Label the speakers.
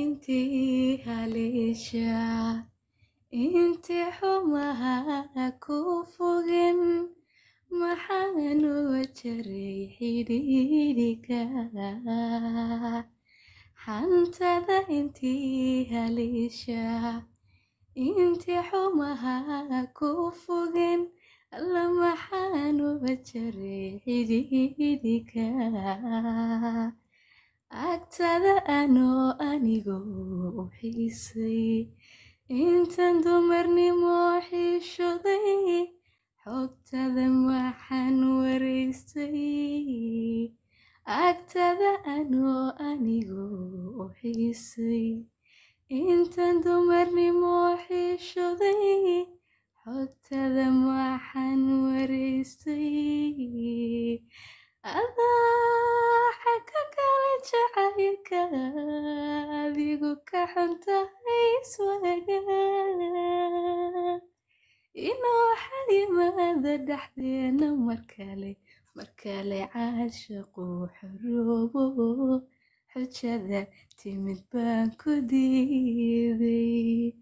Speaker 1: انتي هاليشا انتي حماها كوفوغن maxaan uga jaray xidhiidhika xantada intii haleesha intii xumaha ku fogen alla maxaan uga jaray xidhiidhika agtada anoo anigoo u xiisay intan dumarnimo xishoday xogtada waxaan wareystay agtada anoo anigoo u xiisay intan dumarnimo xishoday xogtada waxaan wareystay adaa xagga kale jacaylka adigu ka xuntahay iswaga inoo xalimaada dhexdeena markale caashaqu xoroobo xujada timid baan ku diiday